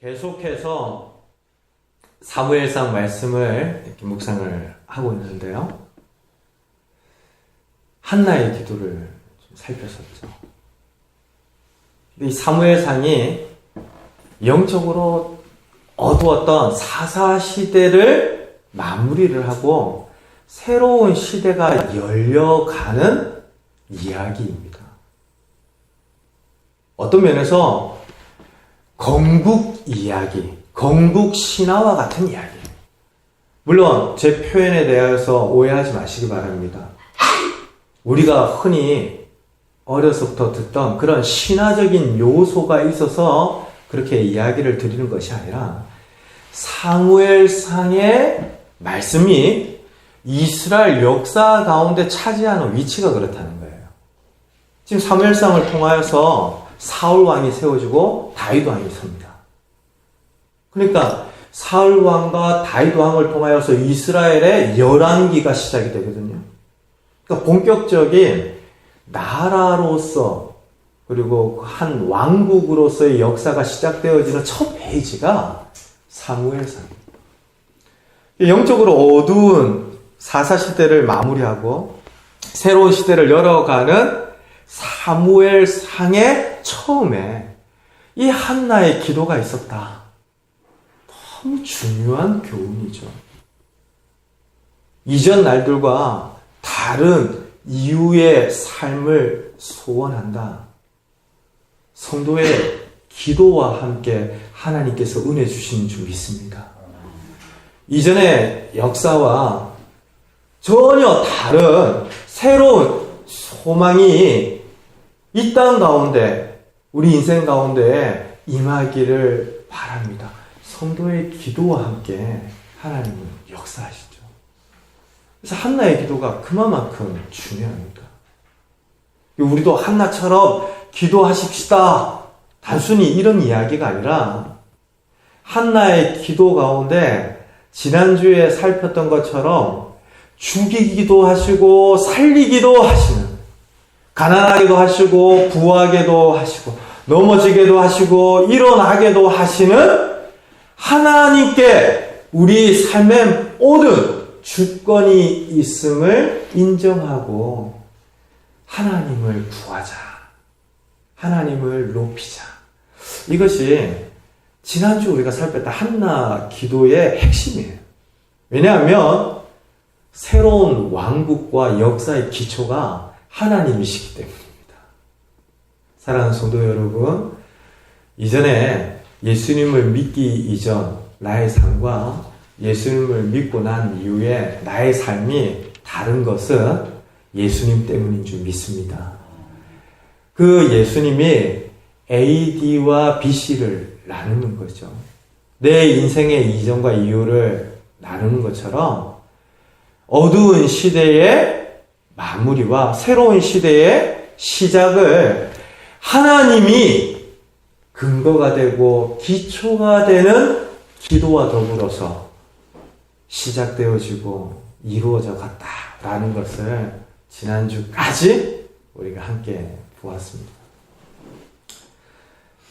계속해서 사무엘상 말씀을 이렇게 묵상을 하고 있는데요. 한나의 기도를 좀 살폈었죠. 이 사무엘상이 영적으로 어두웠던 사사시대를 마무리를 하고 새로운 시대가 열려가는 이야기입니다. 어떤 면에서 건국 이야기, 건국 신화와 같은 이야기. 물론 제 표현에 대해서 오해하지 마시기 바랍니다. 우리가 흔히 어려서부터 듣던 그런 신화적인 요소가 있어서 그렇게 이야기를 드리는 것이 아니라 사무엘상의 말씀이 이스라엘 역사 가운데 차지하는 위치가 그렇다는 거예요. 지금 사무엘상을 통하여서 사울 왕이 세워지고 다윗 왕이 섭니다. 그러니까 사울 왕과 다윗 왕을 통하여서 이스라엘의 열왕기가 시작이 되거든요. 그러니까 본격적인 나라로서 그리고 한 왕국으로서의 역사가 시작되어지는 첫 페이지가 사무엘상입니다. 영적으로 어두운 사사시대를 마무리하고 새로운 시대를 열어가는 사무엘상의 처음에 이 한나의 기도가 있었다. 너무 중요한 교훈이죠. 이전 날들과 다른 이후의 삶을 소원한다. 성도의 기도와 함께 하나님께서 은혜 주시는 줄 믿습니다. 이전의 역사와 전혀 다른 새로운 소망이 이 땅 가운데, 우리 인생 가운데 임하기를 바랍니다. 성도의 기도와 함께 하나님은 역사하시죠. 그래서 한나의 기도가 그만큼 중요합니다. 우리도 한나처럼 기도하십시다. 단순히 이런 이야기가 아니라 한나의 기도 가운데 지난주에 살폈던 것처럼 죽이기도 하시고 살리기도 하시는, 가난하게도 하시고 부하게도 하시고 넘어지게도 하시고 일어나게도 하시는 하나님께 우리 삶의 모든 주권이 있음을 인정하고 하나님을 구하자. 하나님을 높이자. 이것이 지난주 우리가 살폈던 한나 기도의 핵심이에요. 왜냐하면 새로운 왕국과 역사의 기초가 하나님이시기 때문입니다. 사랑하는 성도 여러분, 이전에 예수님을 믿기 이전 나의 삶과 예수님을 믿고 난 이후에 나의 삶이 다른 것은 예수님 때문인 줄 믿습니다. 그 예수님이 AD와 BC를 나누는 거죠. 내 인생의 이전과 이후를 나누는 것처럼 어두운 시대의 마무리와 새로운 시대의 시작을 하나님이 근거가 되고 기초가 되는 기도와 더불어서 시작되어지고 이루어져 갔다라는 것을 지난주까지 우리가 함께 보았습니다.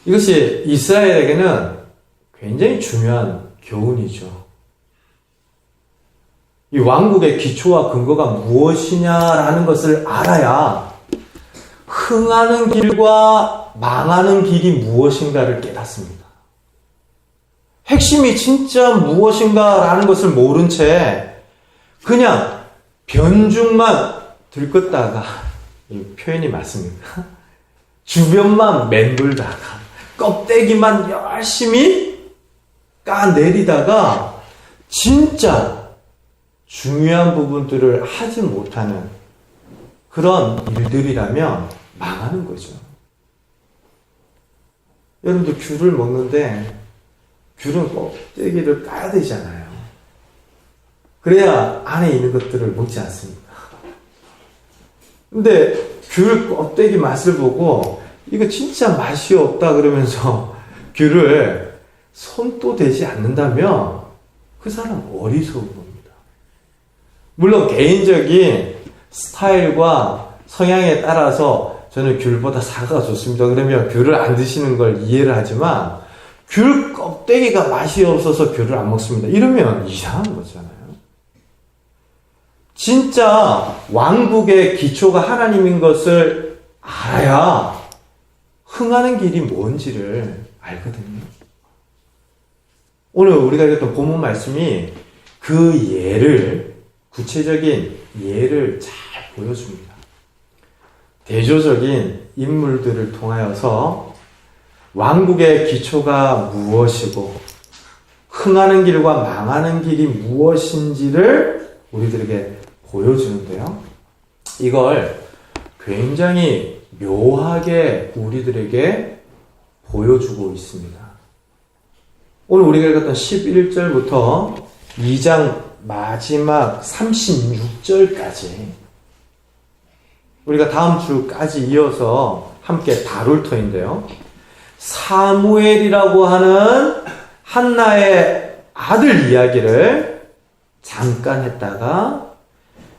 이것이 이스라엘에게는 굉장히 중요한 교훈이죠. 이 왕국의 기초와 근거가 무엇이냐라는 것을 알아야 흥하는 길과 망하는 길이 무엇인가를 깨닫습니다. 핵심이 진짜 무엇인가라는 것을 모른 채 그냥 변죽만 들끓다가, 이 표현이 맞습니까? 주변만 맴돌다가 껍데기만 열심히 까내리다가 진짜 중요한 부분들을 하지 못하는 그런 일들이라면 망하는 거죠. 여러분들 귤을 먹는데 귤은 껍데기를 까야 되잖아요. 그래야 안에 있는 것들을 먹지 않습니까? 근데 귤 껍데기 맛을 보고 이거 진짜 맛이 없다 그러면서 귤을 손도 대지 않는다면 그 사람 어리석은 겁니다. 물론 개인적인 스타일과 성향에 따라서 저는 귤보다 사과가 좋습니다. 그러면 귤을 안 드시는 걸 이해를 하지만 귤 껍데기가 맛이 없어서 귤을 안 먹습니다. 이러면 이상한 거잖아요. 진짜 왕국의 기초가 하나님인 것을 알아야 흥하는 길이 뭔지를 알거든요. 오늘 우리가 읽었던 본문 말씀이 그 예를, 구체적인 예를 잘 보여줍니다. 대조적인 인물들을 통하여서 왕국의 기초가 무엇이고 흥하는 길과 망하는 길이 무엇인지를 우리들에게 보여주는데요. 이걸 굉장히 묘하게 우리들에게 보여주고 있습니다. 오늘 우리가 읽었던 11절부터 2장 마지막 36절까지 우리가 다음 주까지 이어서 함께 다룰 터인데요. 사무엘이라고 하는 한나의 아들 이야기를 잠깐 했다가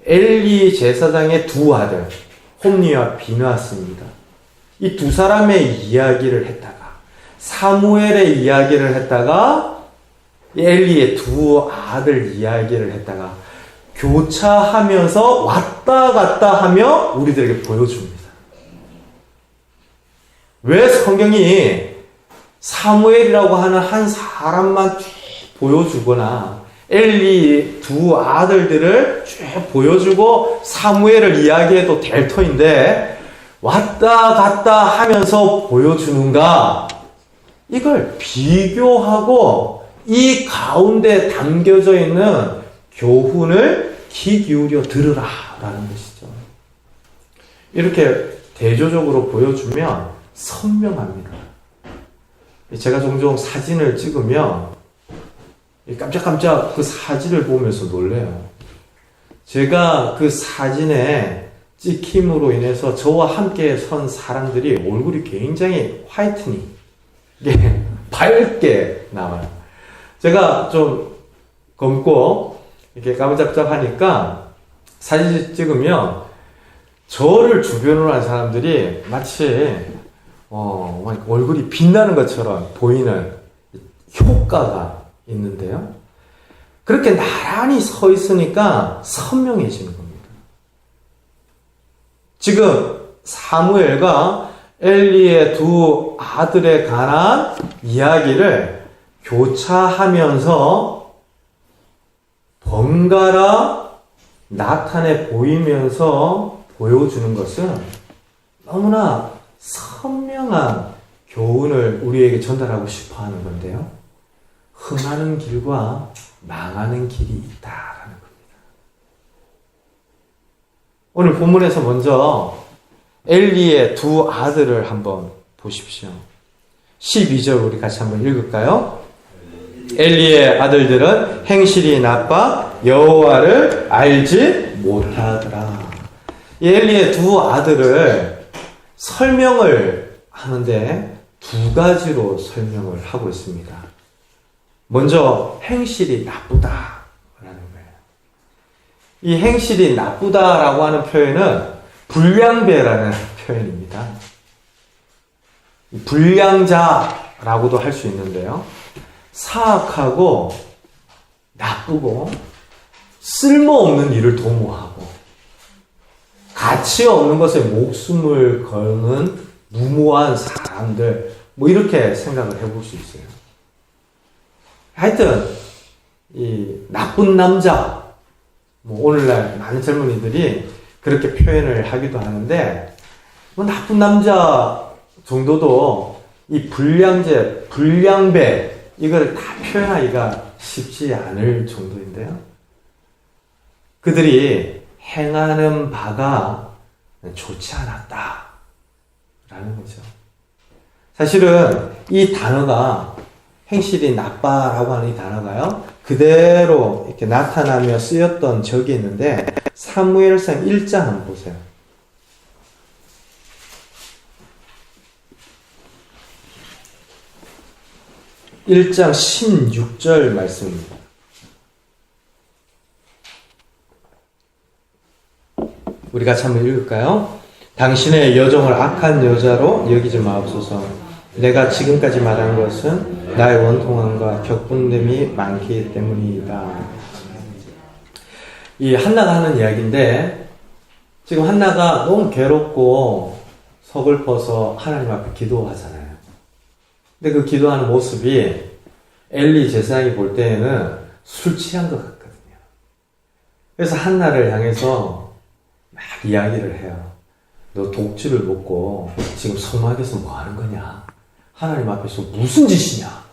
엘리 제사장의 두 아들 홈니와 비느하스입니다. 이 두 사람의 이야기를 했다가 사무엘의 이야기를 했다가 엘리의 두 아들 이야기를 했다가 교차하면서 왔다 갔다 하며 우리들에게 보여줍니다. 왜 성경이 사무엘이라고 하는 한 사람만 쭉 보여주거나 엘리 두 아들들을 쭉 보여주고 사무엘을 이야기해도 될 터인데 왔다 갔다 하면서 보여주는가? 이걸 비교하고 이 가운데 담겨져 있는 교훈을 귀 기울여 들으라 라는 것이죠. 이렇게 대조적으로 보여주면 선명합니다. 제가 종종 사진을 찍으면 깜짝깜짝 그 사진을 보면서 놀래요. 제가 그 사진에 찍힘으로 인해서 저와 함께 선 사람들이 얼굴이 굉장히 화이트닝, 밝게 나와요. 제가 좀 검고 이렇게 까무잡잡하니까 사진 찍으면 저를 주변으로 한 사람들이 마치 얼굴이 빛나는 것처럼 보이는 효과가 있는데요. 그렇게 나란히 서 있으니까 선명해지는 겁니다. 지금 사무엘과 엘리의 두 아들에 관한 이야기를 교차하면서 번갈아 나타내 보이면서 보여주는 것은 너무나 선명한 교훈을 우리에게 전달하고 싶어 하는 건데요. 흥하는 길과 망하는 길이 있다라는 겁니다. 오늘 본문에서 먼저 엘리의 두 아들을 한번 보십시오. 12절 우리 같이 한번 읽을까요? 엘리의 아들들은 행실이 나빠 여호와를 알지 못하더라. 이 엘리의 두 아들을 설명을 하는데 두 가지로 설명을 하고 있습니다. 먼저 행실이 나쁘다라는 거예요. 이 행실이 나쁘다라고 하는 표현은 불량배라는 표현입니다. 불량자라고도 할 수 있는데요. 사악하고 나쁘고 쓸모없는 일을 도모하고 가치 없는 것에 목숨을 거는 무모한 사람들, 이렇게 생각을 해볼 수 있어요. 하여튼 이 나쁜 남자, 오늘날 많은 젊은이들이 그렇게 표현을 하기도 하는데 나쁜 남자 정도도 이 불량제, 불량배 이걸 다 표현하기가 쉽지 않을 정도인데요. 그들이 행하는 바가 좋지 않았다 라는 거죠. 사실은 이 단어가 행실이 나빠라고 하는 이 단어가요, 그대로 이렇게 나타나며 쓰였던 적이 있는데 사무엘상 1장 한번 보세요. 1장 16절 말씀입니다. 우리 같이 한번 읽을까요? 당신의 여종을 악한 여자로 여기지 마옵소서. 내가 지금까지 말한 것은 나의 원통함과 격분됨이 많기 때문이다. 이 한나가 하는 이야기인데, 지금 한나가 너무 괴롭고 서글퍼서 하나님 앞에 기도하잖아요. 근데 그 기도하는 모습이 엘리 제사장이 볼 때에는 술 취한 것 같거든요. 그래서 한나를 향해서 막 이야기를 해요. 너 독주를 먹고 지금 성막에서 뭐 하는 거냐? 하나님 앞에서 무슨 짓이냐?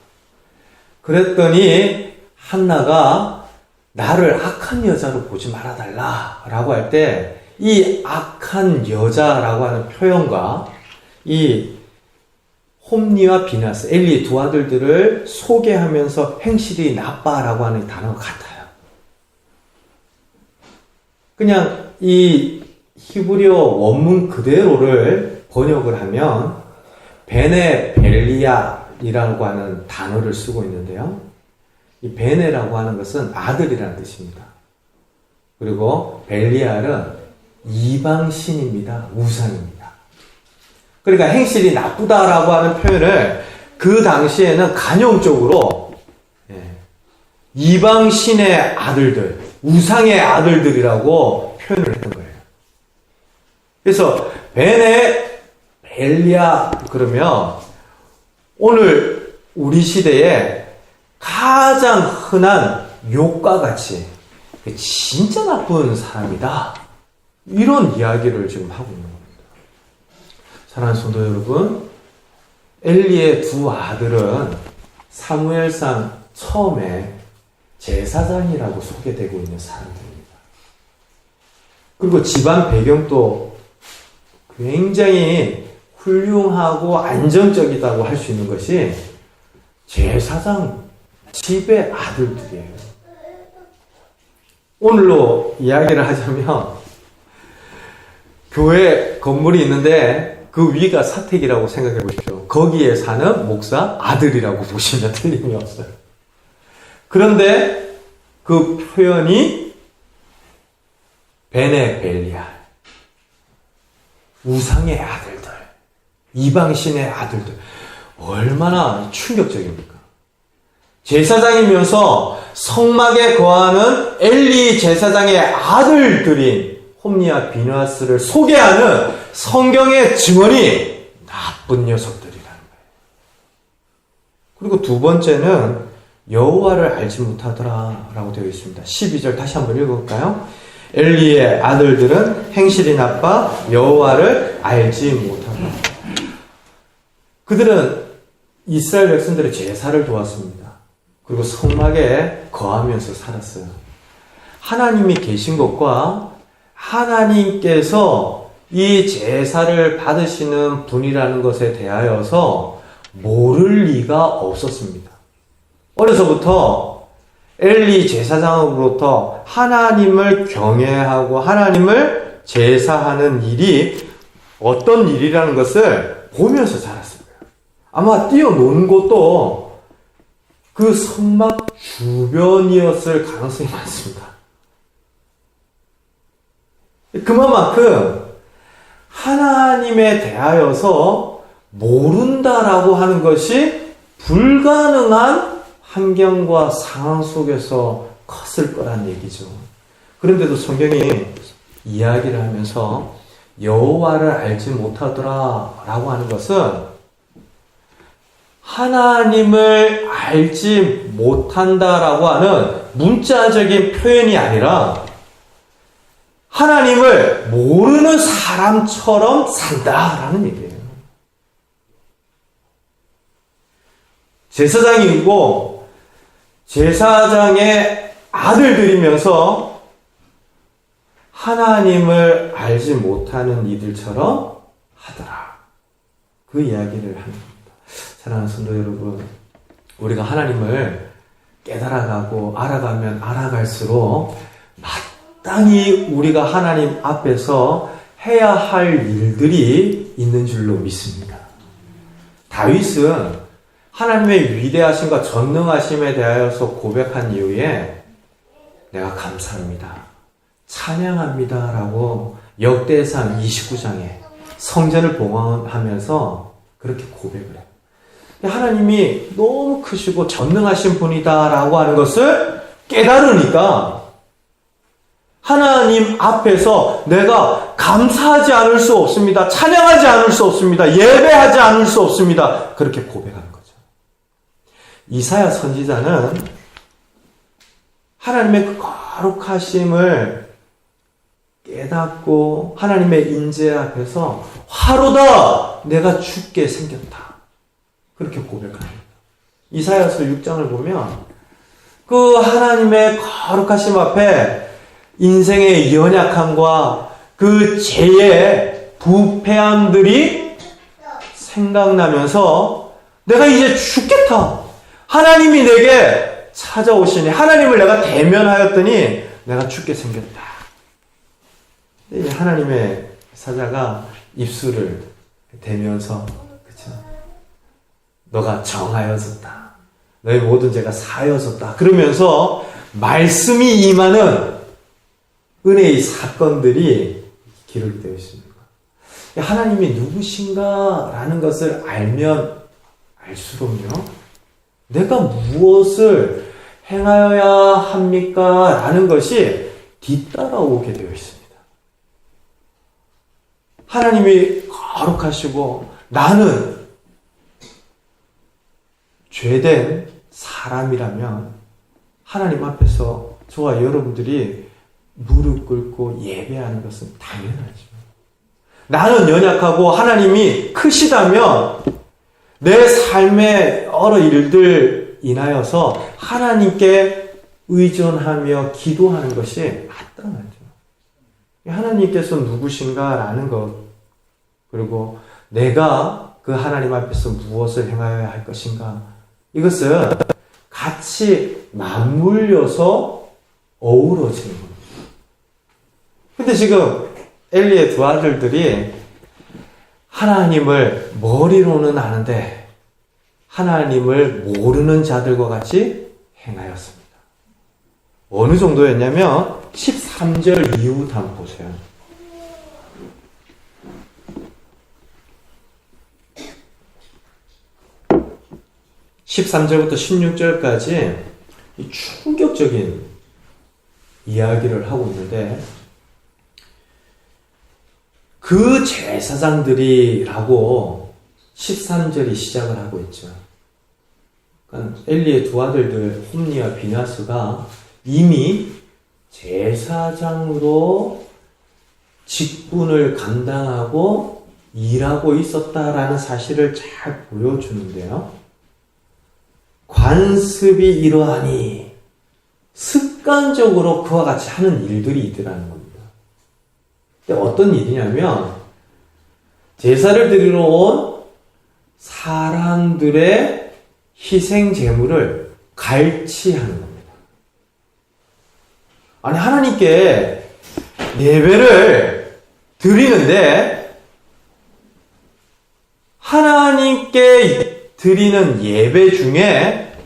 그랬더니 한나가 나를 악한 여자로 보지 말아달라 라고 할 때 이 악한 여자라고 하는 표현과 이 홈니와 비나스, 엘리의 두 아들들을 소개하면서 행실이 나빠라고 하는 단어가 같아요. 그냥 이 히브리어 원문 그대로를 번역을 하면 베네 벨리아이라고 하는 단어를 쓰고 있는데요. 이 베네라고 하는 것은 아들이라는 뜻입니다. 그리고 벨리알은 이방신입니다. 우상입니다. 그러니까 행실이 나쁘다라고 하는 표현을 그 당시에는 간용적으로 이방신의 아들들, 우상의 아들들이라고 표현을 했던 거예요. 그래서 베네 벨리아 그러면 오늘 우리 시대에 가장 흔한 욕과 같이 진짜 나쁜 사람이다. 이런 이야기를 지금 하고 있는 겁니다. 사랑하는 성도 여러분, 엘리의 두 아들은 사무엘상 처음에 제사장이라고 소개되고 있는 사람들입니다. 그리고 집안 배경도 굉장히 훌륭하고 안정적이다고 할 수 있는 것이 제사장 집의 아들들이에요. 오늘로 이야기를 하자면 교회 건물이 있는데 그 위가 사택이라고 생각해 보십시오. 거기에 사는 목사 아들이라고 보시면 틀림이 없어요. 그런데 그 표현이 베네 벨리알, 우상의 아들들, 이방신의 아들들, 얼마나 충격적입니까? 제사장이면서 성막에 거하는 엘리 제사장의 아들들인 홈니와 비느하스를 소개하는 성경의 증언이 나쁜 녀석들이라는 거예요. 그리고 두 번째는 여호와를 알지 못하더라 라고 되어 있습니다. 12절 다시 한번 읽어볼까요? 엘리의 아들들은 행실이 나빠 여호와를 알지 못하더라. 그들은 이스라엘 백성들의 제사를 도왔습니다. 그리고 성막에 거하면서 살았어요. 하나님이 계신 것과 하나님께서 이 제사를 받으시는 분이라는 것에 대하여서 모를 리가 없었습니다. 어려서부터 엘리 제사장으로부터 하나님을 경외하고 하나님을 제사하는 일이 어떤 일이라는 것을 보면서 자랐을 거예요. 아마 뛰어노는 곳도 그 성막 주변이었을 가능성이 많습니다. 그만큼 하나님에 대하여서 모른다라고 하는 것이 불가능한 환경과 상황 속에서 컸을 거란 얘기죠. 그런데도 성경이 이야기를 하면서 여호와를 알지 못하더라 라고 하는 것은 하나님을 알지 못한다라고 하는 문자적인 표현이 아니라 하나님을 모르는 사람처럼 산다라는 얘기예요. 제사장이고 제사장의 아들들이면서 하나님을 알지 못하는 이들처럼 하더라. 그 이야기를 하는 겁니다. 사랑하는 성도 여러분, 우리가 하나님을 깨달아가고 알아가면 알아갈수록 마땅히 우리가 하나님 앞에서 해야 할 일들이 있는 줄로 믿습니다. 다윗은 하나님의 위대하심과 전능하심에 대하여서 고백한 이후에 내가 감사합니다, 찬양합니다 라고 역대상 29장에 성전을 봉헌하면서 그렇게 고백을 해요. 하나님이 너무 크시고 전능하신 분이다라고 하는 것을 깨달으니까 하나님 앞에서 내가 감사하지 않을 수 없습니다. 찬양하지 않을 수 없습니다. 예배하지 않을 수 없습니다. 그렇게 고백하는 거죠. 이사야 선지자는 하나님의 그 거룩하심을 깨닫고 하나님의 인재 앞에서 화로다 내가 죽게 생겼다. 그렇게 고백합니다. 이사야서 6장을 보면 그 하나님의 거룩하심 앞에 인생의 연약함과 그 죄의 부패함들이 생각나면서 내가 이제 죽겠다. 하나님이 내게 찾아오시니 하나님을 내가 대면하였더니 내가 죽게 생겼다. 하나님의 사자가 입술을 대면서 그쵸? 너가 정하여졌다. 너의 모든 죄가 사여졌다. 그러면서 말씀이 임하는 은혜의 사건들이 기록이 되어 있습니다. 하나님이 누구신가라는 것을 알면 알수록요. 내가 무엇을 행하여야 합니까? 라는 것이 뒤따라오게 되어 있습니다. 하나님이 거룩하시고 나는 죄된 사람이라면 하나님 앞에서 저와 여러분들이 무릎 꿇고 예배하는 것은 당연하죠. 나는 연약하고 하나님이 크시다면 내 삶의 여러 일들 인하여서 하나님께 의존하며 기도하는 것이 마땅하죠. 하나님께서 누구신가라는 것, 그리고 내가 그 하나님 앞에서 무엇을 행하여야 할 것인가, 이것은 같이 맞물려서 어우러지는 겁니다. 근데 지금 엘리의 두 아들들이 하나님을 머리로는 아는데 하나님을 모르는 자들과 같이 행하였습니다. 어느 정도였냐면 13절 이후부터 한번 보세요. 13절부터 16절까지 충격적인 이야기를 하고 있는데, 그 제사장들이라고 13절이 시작을 하고 있죠. 그러니까 엘리의 두 아들들 홈니와 비나스가 이미 제사장으로 직분을 감당하고 일하고 있었다라는 사실을 잘 보여주는데요. 관습이 이러하니 습관적으로 그와 같이 하는 일들이 있더라는 겁니다. 근데 어떤 일이냐면 제사를 드리러 온 사람들의 희생 제물을 갈취하는 겁니다. 아니, 하나님께 예배를 드리는데 하나님께 드리는 예배 중에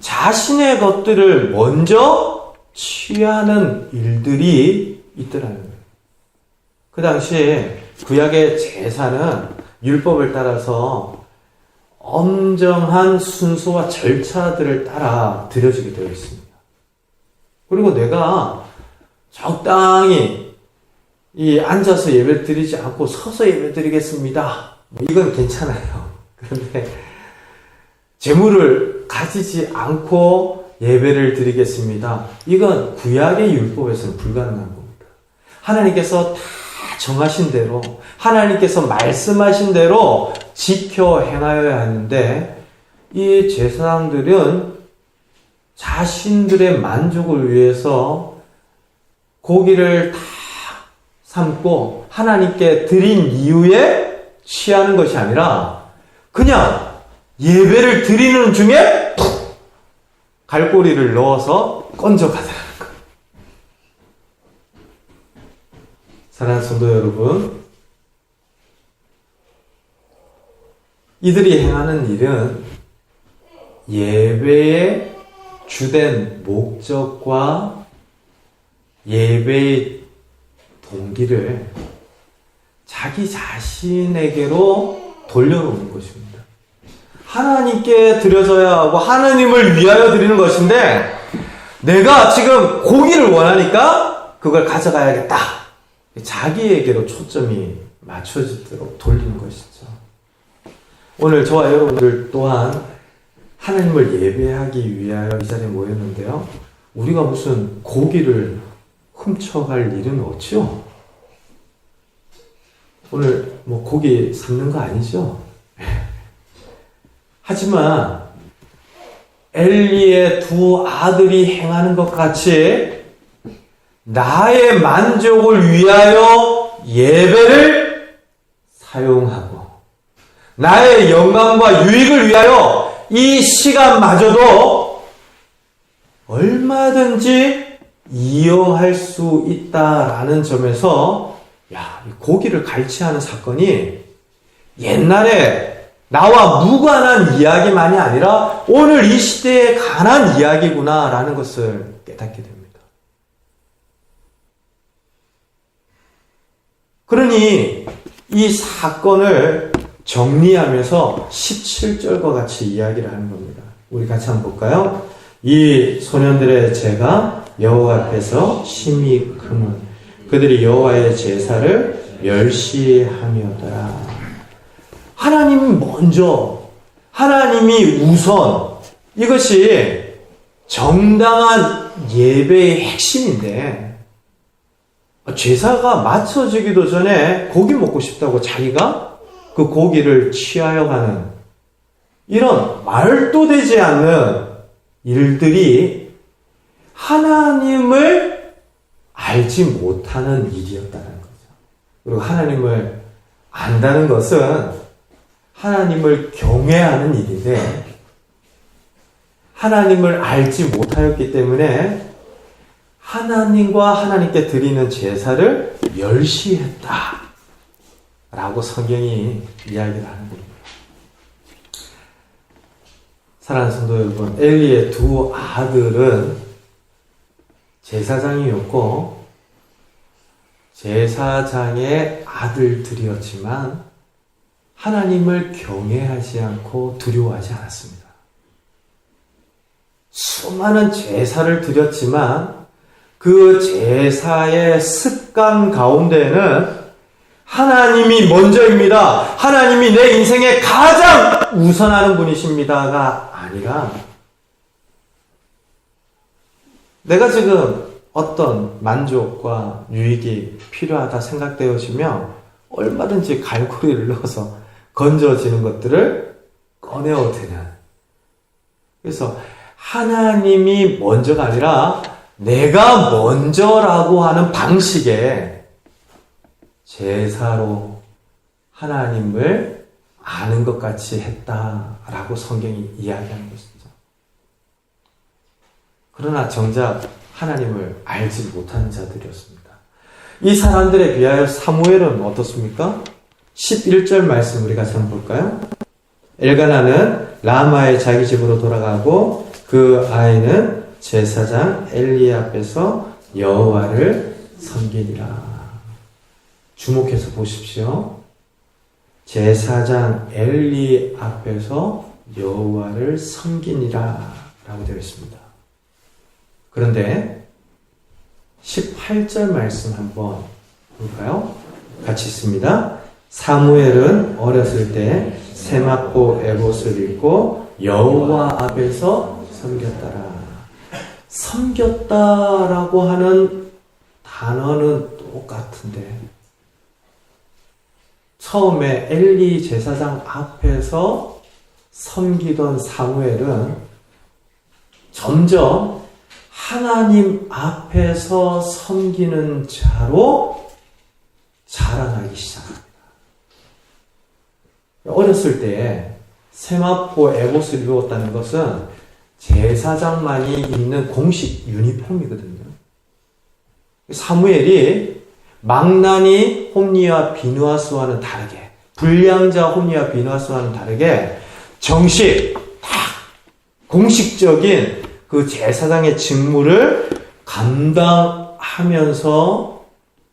자신의 것들을 먼저 취하는 일들이 있더라는 거예요. 그 당시에 구약의 제사는 율법을 따라서 엄정한 순서와 절차들을 따라 드려지게 되어 있습니다. 그리고 내가 적당히 앉아서 예배 드리지 않고 서서 예배 드리겠습니다. 이건 괜찮아요. 그런데 제물을 가지지 않고 예배를 드리겠습니다. 이건 구약의 율법에서는 불가능한 겁니다. 하나님께서 다 정하신 대로, 하나님께서 말씀하신 대로 지켜 행하여야 하는데, 이 제사장들은 자신들의 만족을 위해서 고기를 다 삶고 하나님께 드린 이후에 취하는 것이 아니라 그냥 예배를 드리는 중에 갈고리를 넣어서 건져가더라는 거예요. 사랑하는 성도 여러분, 이들이 행하는 일은 예배의 주된 목적과 예배의 동기를 자기 자신에게로 돌려놓는 것입니다. 하나님께 드려져야 하고 하나님을 위하여 드리는 것인데 내가 지금 고기를 원하니까 그걸 가져가야겠다. 자기에게로 초점이 맞춰지도록 돌리는 것이죠. 오늘 저와 여러분들 또한 하나님을 예배하기 위하여 이 자리에 모였는데요. 우리가 무슨 고기를 훔쳐갈 일은 없죠? 오늘 뭐 고기 삶는 거 아니죠? 하지만 엘리의 두 아들이 행하는 것 같이 나의 만족을 위하여 예배를 사용하고 나의 영광과 유익을 위하여 이 시간마저도 얼마든지 이용할 수 있다라는 점에서 고기를 갈취하는 사건이 옛날에 나와 무관한 이야기만이 아니라 오늘 이 시대에 관한 이야기구나라는 것을 깨닫게 됩니다. 그러니 이 사건을 정리하면서 17절과 같이 이야기를 하는 겁니다. 우리 같이 한번 볼까요? 이 소년들의 죄가 여호와 앞에서 심히 크면 그들이 여호와의 제사를 멸시하며더라. 하나님이 먼저, 하나님이 우선, 이것이 정당한 예배의 핵심인데 제사가 마쳐지기도 전에 고기 먹고 싶다고 자기가 그 고기를 취하여 가는 이런 말도 되지 않는 일들이 하나님을 알지 못하는 일이었다는 거죠. 그리고 하나님을 안다는 것은 하나님을 경외하는 일인데 하나님을 알지 못하였기 때문에 하나님과 하나님께 드리는 제사를 멸시했다 라고 성경이 이야기를 하는 겁니다. 사랑하는 성도 여러분, 엘리의 두 아들은 제사장이었고 제사장의 아들들이었지만 하나님을 경외하지 않고 두려워하지 않았습니다. 수많은 제사를 드렸지만 그 제사의 습관 가운데는 하나님이 먼저입니다. 하나님이 내 인생에 가장 우선하는 분이십니다가 아니라 내가 지금 어떤 만족과 유익이 필요하다 생각되어지면 얼마든지 갈고리를 넣어서 건져지는 것들을 꺼내어 드는. 그래서 하나님이 먼저가 아니라 내가 먼저라고 하는 방식의 제사로 하나님을 아는 것 같이 했다라고 성경이 이야기하는 것이죠. 그러나 정작 하나님을 알지 못하는 자들이었습니다. 이 사람들에 비하여 사무엘은 어떻습니까? 11절 말씀 우리 같이 한번 볼까요? 엘가나는 라마의 자기 집으로 돌아가고 그 아이는 제사장 엘리 앞에서 여호와를 섬기니라. 주목해서 보십시오. 제사장 엘리 앞에서 여호와를 섬기니라 라고 되어 있습니다. 그런데 18절 말씀 한번 볼까요? 같이 있습니다. 사무엘은 어렸을 때 세마포 에봇을 입고 여호와 앞에서 섬겼더라. 섬겼다라고 하는 단어는 똑같은데 처음에 엘리 제사장 앞에서 섬기던 사무엘은 점점 하나님 앞에서 섬기는 자로 자라나기 시작합니다. 어렸을 때 세마포 에봇을 입었다는 것은 제사장만이 입는 공식 유니폼이거든요. 사무엘이 망나니 홈리와 비누아스와는 다르게, 불량자 홈리와 비누아스와는 다르게 정식, 딱 공식적인 그 제사장의 직무를 감당하면서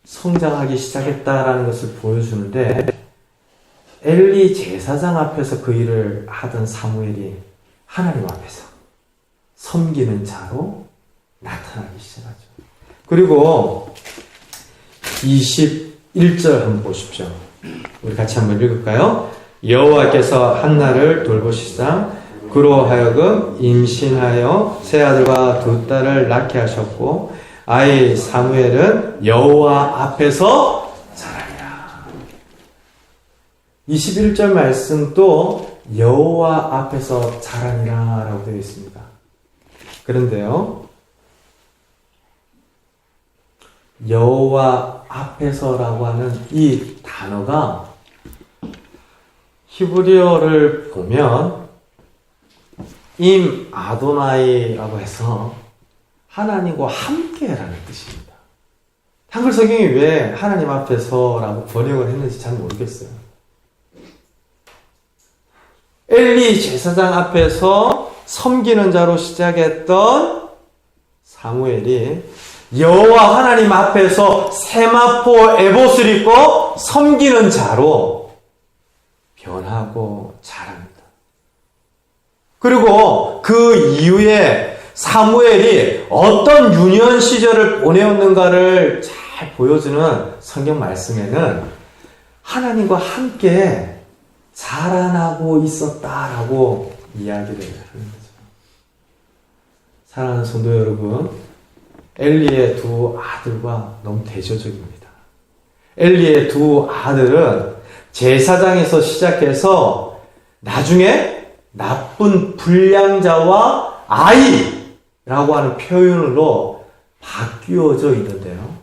성장하기 시작했다라는 것을 보여주는데 엘리 제사장 앞에서 그 일을 하던 사무엘이 하나님 앞에서 섬기는 자로 나타나기 시작하죠. 그리고 21절 한번 보십시오. 우리 같이 한번 읽을까요? 여호와께서 한나를 돌보시사 그로 하여금 임신하여 세 아들과 두 딸을 낳게 하셨고 아이 사무엘은 여호와 앞에서 자라니라. 21절 말씀도 여호와 앞에서 자라니라 라고 되어 있습니다. 그런데요, 여호와 앞에서라고 하는 이 단어가 히브리어를 보면 임 아도나이라고 해서 하나님과 함께라는 뜻입니다. 한글 성경이 왜 하나님 앞에서라고 번역을 했는지 잘 모르겠어요. 엘리 제사장 앞에서 섬기는 자로 시작했던 사무엘이 여호와 하나님 앞에서 세마포 에봇을 입고 섬기는 자로 변하고 자랍니다. 그리고 그 이후에 사무엘이 어떤 유년 시절을 보내었는가를 잘 보여주는 성경 말씀에는 하나님과 함께 자라나고 있었다라고 이야기를 하는 거죠. 사랑하는 성도 여러분, 엘리의 두 아들과 너무 대조적입니다. 엘리의 두 아들은 제사장에서 시작해서 나중에 나쁜 불량자와 아이라고 하는 표현으로 바뀌어져 있는데요.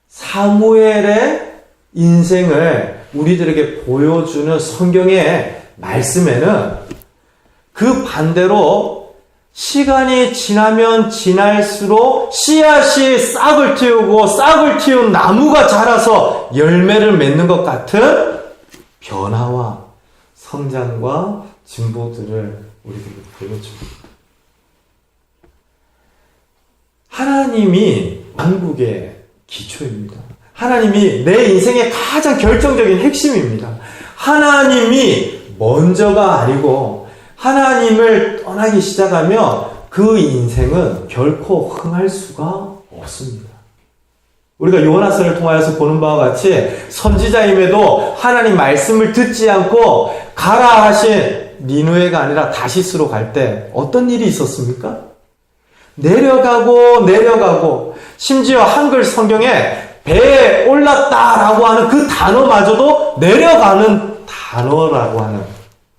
사무엘의 인생을 우리들에게 보여주는 성경의 말씀에는 그 반대로 시간이 지나면 지날수록 씨앗이 싹을 틔우고 싹을 틔운 나무가 자라서 열매를 맺는 것 같은 변화와 성장과 진보들을 우리들에게 보여줍니다. 하나님이 왕국의 기초입니다. 하나님이 내 인생의 가장 결정적인 핵심입니다. 하나님이 먼저가 아니고 하나님을 떠나기 시작하면 그 인생은 결코 흥할 수가 없습니다. 우리가 요나서를 통하여서 보는 바와 같이 선지자임에도 하나님 말씀을 듣지 않고 가라 하신 니느웨가 아니라 다시스로 갈 때 어떤 일이 있었습니까? 내려가고 심지어 한글 성경에 배에 올랐다라고 하는 그 단어마저도 내려가는 단어라고 하는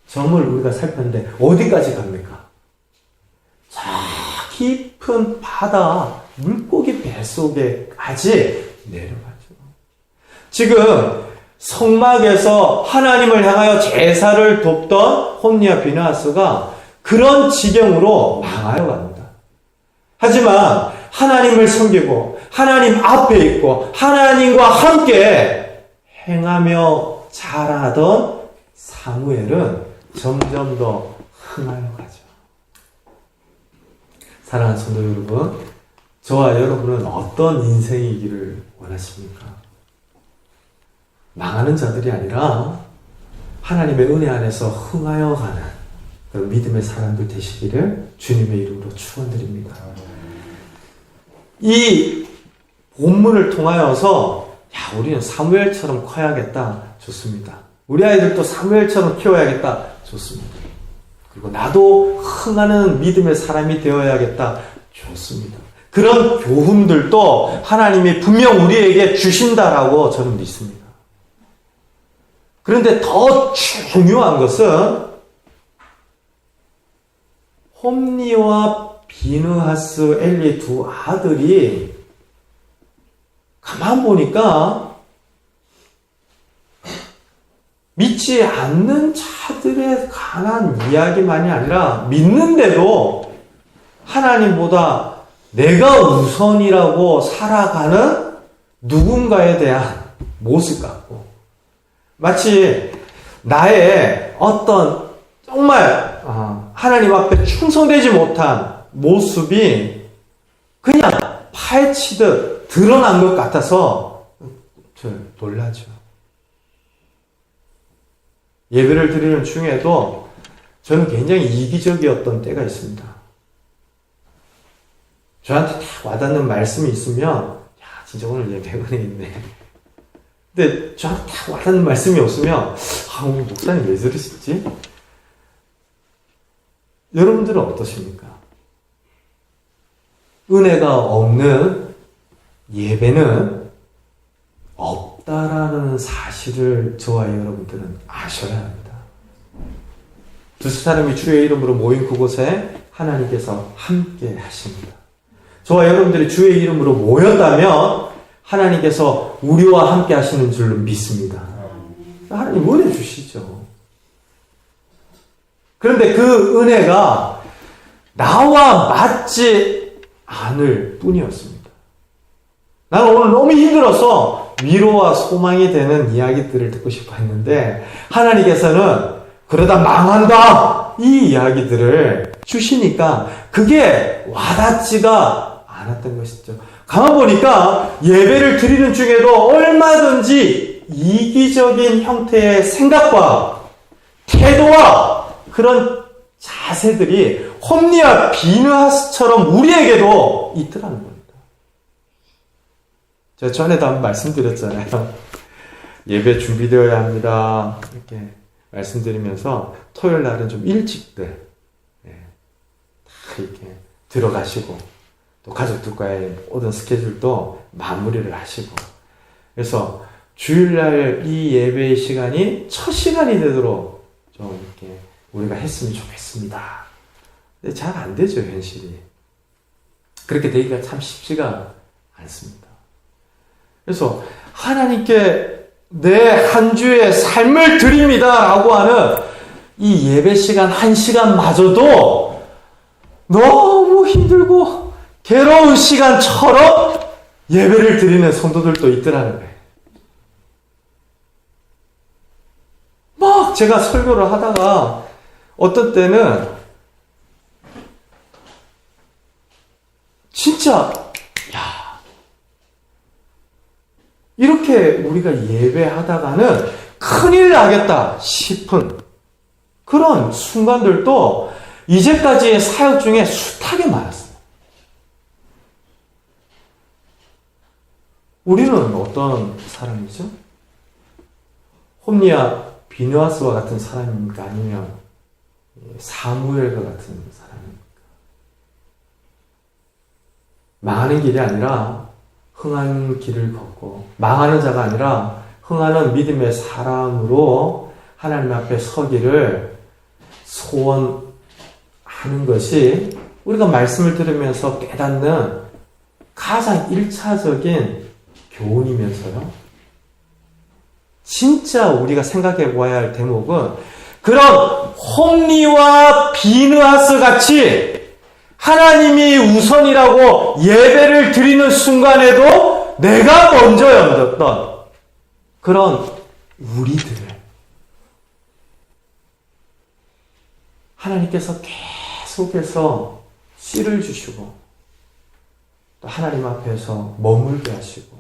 점을 우리가 살폈는데 어디까지 갑니까? 저 깊은 바다 물고기 뱃속에까지 내려가죠. 지금 성막에서 하나님을 향하여 제사를 돕던 홈니와 비느하스가 그런 지경으로 망하여 갑니다. 하지만 하나님을 섬기고 하나님 앞에 있고 하나님과 함께 행하며 자라던 사무엘은 점점 더 흥하여 가죠. 사랑하는 성도 여러분, 저와 여러분은 어떤 인생이기를 원하십니까? 망하는 자들이 아니라 하나님의 은혜 안에서 흥하여 가는 그런 믿음의 사람들 되시기를 주님의 이름으로 축원드립니다. 이 본문을 통하여서 우리는 사무엘처럼 커야겠다. 좋습니다. 우리 아이들도 사무엘처럼 키워야겠다. 좋습니다. 그리고 나도 흥하는 믿음의 사람이 되어야겠다. 좋습니다. 그런 교훈들도 하나님이 분명 우리에게 주신다라고 저는 믿습니다. 그런데 더 중요한 것은 홈니와 비느하스 엘리 두 아들이 가만 보니까 믿지 않는 자들에 관한 이야기만이 아니라 믿는데도 하나님보다 내가 우선이라고 살아가는 누군가에 대한 모습 같고 마치 나의 어떤 정말 하나님 앞에 충성되지 못한 모습이 그냥 파헤치듯 드러난 것 같아서 저 놀라죠. 예배를 드리는 중에도 저는 굉장히 이기적이었던 때가 있습니다. 저한테 딱 와닿는 말씀이 있으면 야 진짜 오늘 예배 은혜 있네. 근데 저한테 딱 와닿는 말씀이 없으면 오늘 목사님 왜 저러시지? 여러분들은 어떠십니까? 은혜가 없는 예배는 없다라는 사실을 저와 여러분들은 아셔야 합니다. 두세 사람이 주의 이름으로 모인 그곳에 하나님께서 함께 하십니다. 저와 여러분들이 주의 이름으로 모였다면 하나님께서 우리와 함께 하시는 줄로 믿습니다. 하나님 은혜 주시죠. 그런데 그 은혜가 나와 맞지 않을 뿐이었습니다. 나는 오늘 너무 힘들어서 위로와 소망이 되는 이야기들을 듣고 싶어 했는데 하나님께서는 그러다 망한다 이 이야기들을 주시니까 그게 와닿지가 않았던 것이죠. 가만 보니까 예배를 드리는 중에도 얼마든지 이기적인 형태의 생각과 태도와 그런 자세들이 홈리와 비느하스처럼 우리에게도 있더라는 겁니다. 제가 전에도 한번 말씀드렸잖아요. 예배 준비되어야 합니다. 이렇게 말씀드리면서 토요일 날은 좀 일찍들 다 이렇게 들어가시고 또 가족들과의 모든 스케줄도 마무리를 하시고 그래서 주일날 이 예배의 시간이 첫 시간이 되도록 좀 이렇게 우리가 했으면 좋겠습니다. 근데 잘 안 되죠, 현실이. 그렇게 되기가 참 쉽지가 않습니다. 그래서 하나님께 내 한 주의 삶을 드립니다 라고 하는 이 예배 시간 1시간마저도 너무 힘들고 괴로운 시간처럼 예배를 드리는 성도들도 있더라는 거예요. 막 제가 설교를 하다가 어떤 때는 진짜 이렇게 우리가 예배하다가는 큰일 나겠다 싶은 그런 순간들도 이제까지의 사역 중에 숱하게 많았어요. 우리는 어떤 사람이죠? 홈리와 비느하스와 같은 사람입니까? 아니면 사무엘과 같은 사람입니까? 망하는 길이 아니라 흥한 길을 걷고 망하는 자가 아니라 흥하는 믿음의 사람으로 하나님 앞에 서기를 소원하는 것이 우리가 말씀을 들으면서 깨닫는 가장 1차적인 교훈이면서요. 진짜 우리가 생각해 보아야 할 대목은 그런 홈리와 비느하스 같이 하나님이 우선이라고 예배를 드리는 순간에도 내가 먼저 였던 그런 우리들을 하나님께서 계속해서 씨를 주시고 또 하나님 앞에서 머물게 하시고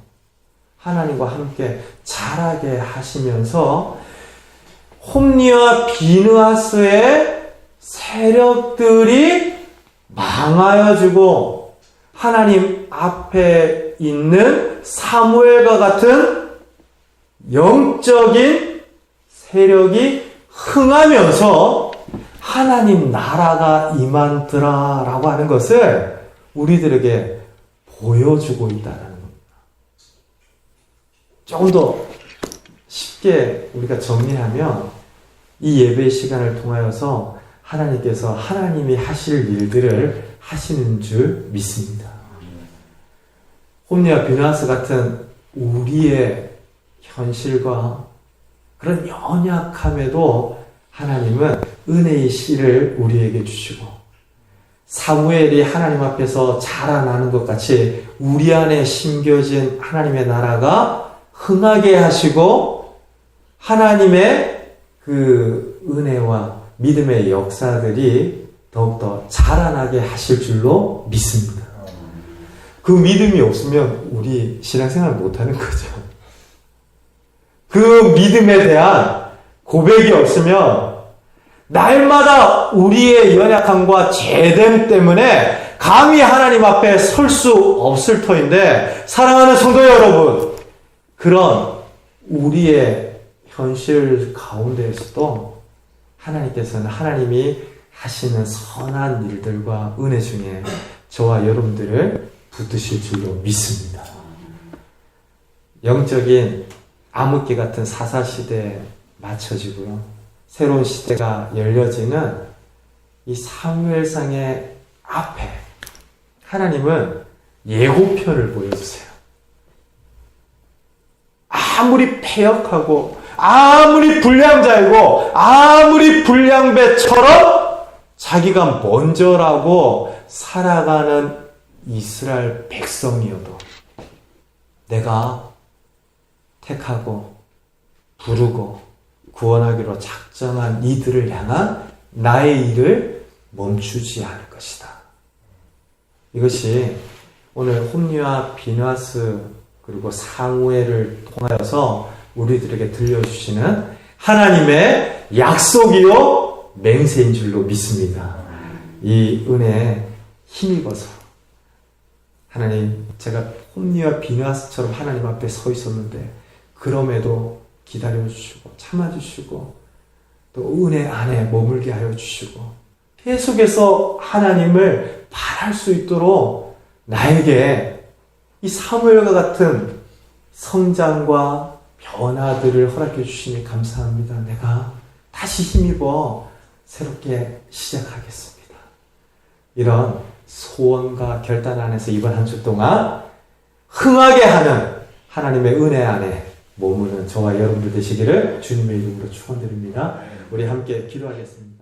하나님과 함께 자라게 하시면서 홈리와 비느하스의 세력들이 망하여지고 하나님 앞에 있는 사무엘과 같은 영적인 세력이 흥하면서 하나님 나라가 임한더라 라고 하는 것을 우리들에게 보여주고 있다는 겁니다. 조금 더 쉽게 우리가 정리하면 이 예배 시간을 통하여서 하나님께서 하나님이 하실 일들을 하시는 줄 믿습니다. 홈리와 비느하스 같은 우리의 현실과 그런 연약함에도 하나님은 은혜의 씨를 우리에게 주시고 사무엘이 하나님 앞에서 자라나는 것 같이 우리 안에 심겨진 하나님의 나라가 흥하게 하시고 하나님의 그 은혜와 믿음의 역사들이 더욱더 자라나게 하실 줄로 믿습니다. 그 믿음이 없으면 우리 신앙생활 못하는 거죠. 그 믿음에 대한 고백이 없으면 날마다 우리의 연약함과 죄됨 때문에 감히 하나님 앞에 설 수 없을 터인데, 사랑하는 성도 여러분, 그런 우리의 현실 가운데에서도 하나님께서는 하나님이 하시는 선한 일들과 은혜 중에 저와 여러분들을 붙드실 줄로 믿습니다. 영적인 암흑기 같은 사사시대에 맞춰지고요, 새로운 시대가 열려지는 이 사무엘상의 앞에 하나님은 예고편을 보여주세요. 아무리 패역하고 아무리 불량자이고 아무리 불량배처럼 자기가 먼저라고 살아가는 이스라엘 백성이어도 내가 택하고 부르고 구원하기로 작정한 이들을 향한 나의 일을 멈추지 않을 것이다. 이것이 오늘 홈리와 비나스 그리고 사무엘을 통하여서 우리들에게 들려주시는 하나님의 약속이요 맹세인 줄로 믿습니다. 이 은혜에 힘입어서 하나님, 제가 홈리와 비나스처럼 하나님 앞에 서 있었는데 그럼에도 기다려주시고 참아주시고 또 은혜 안에 머물게 하여 주시고 계속해서 하나님을 바랄 수 있도록 나에게 이 사무엘과 같은 성장과 변화들을 허락해 주시니 감사합니다. 내가 다시 힘입어 새롭게 시작하겠습니다. 이런 소원과 결단 안에서 이번 한 주 동안 흥하게 하는 하나님의 은혜 안에 머무는 저와 여러분들 되시기를 주님의 이름으로 축원드립니다. 우리 함께 기도하겠습니다.